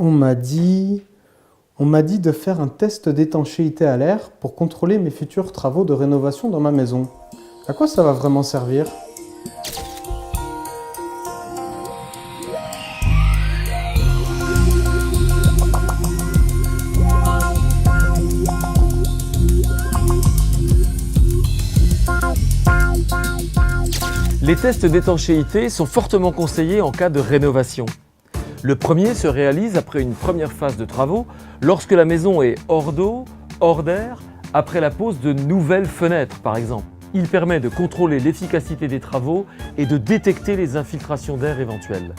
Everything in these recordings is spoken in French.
On m'a dit de faire un test d'étanchéité à l'air pour contrôler mes futurs travaux de rénovation dans ma maison. À quoi ça va vraiment servir? Les tests d'étanchéité sont fortement conseillés en cas de rénovation. Le premier se réalise après une première phase de travaux, lorsque la maison est hors d'eau, hors d'air, après la pose de nouvelles fenêtres par exemple. Il permet de contrôler l'efficacité des travaux et de détecter les infiltrations d'air éventuelles.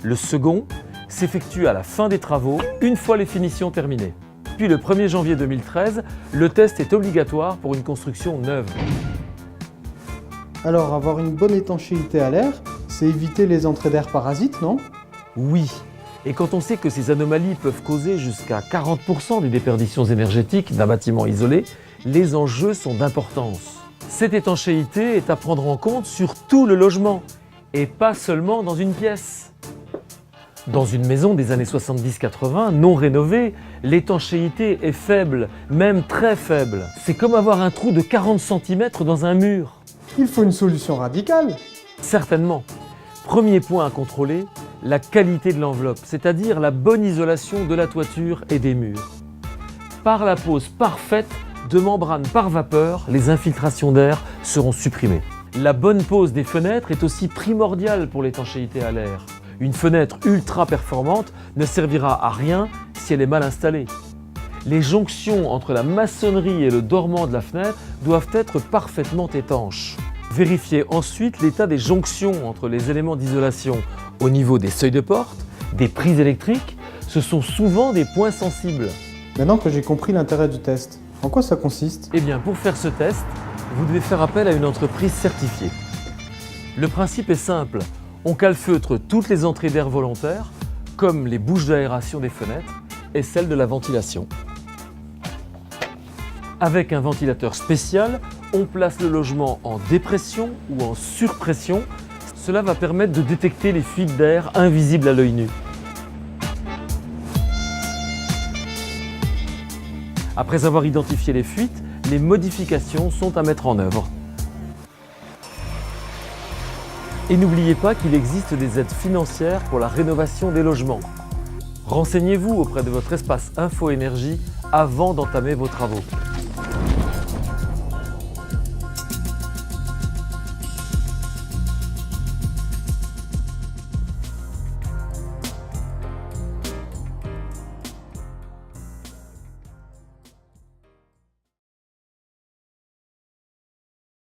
Le second s'effectue à la fin des travaux, une fois les finitions terminées. Puis le 1er janvier 2013, le test est obligatoire pour une construction neuve. Alors, avoir une bonne étanchéité à l'air, c'est éviter les entrées d'air parasites, non? Oui, et quand on sait que ces anomalies peuvent causer jusqu'à 40% des déperditions énergétiques d'un bâtiment isolé, les enjeux sont d'importance. Cette étanchéité est à prendre en compte sur tout le logement, et pas seulement dans une pièce. Dans une maison des années 70-80, non rénovée, l'étanchéité est faible, même très faible. C'est comme avoir un trou de 40 cm dans un mur. Il faut une solution radicale. Certainement. Premier point à contrôler, la qualité de l'enveloppe, c'est-à-dire la bonne isolation de la toiture et des murs. Par la pose parfaite de membranes par vapeur, les infiltrations d'air seront supprimées. La bonne pose des fenêtres est aussi primordiale pour l'étanchéité à l'air. Une fenêtre ultra performante ne servira à rien si elle est mal installée. Les jonctions entre la maçonnerie et le dormant de la fenêtre doivent être parfaitement étanches. Vérifiez ensuite l'état des jonctions entre les éléments d'isolation au niveau des seuils de porte, des prises électriques. Ce sont souvent des points sensibles. Maintenant que j'ai compris l'intérêt du test, en quoi ça consiste? Eh bien, pour faire ce test, vous devez faire appel à une entreprise certifiée. Le principe est simple. On calfeutre toutes les entrées d'air volontaires, comme les bouches d'aération des fenêtres et celles de la ventilation. Avec un ventilateur spécial, on place le logement en dépression ou en surpression. Cela va permettre de détecter les fuites d'air invisibles à l'œil nu. Après avoir identifié les fuites, les modifications sont à mettre en œuvre. Et n'oubliez pas qu'il existe des aides financières pour la rénovation des logements. Renseignez-vous auprès de votre espace Info Énergie avant d'entamer vos travaux.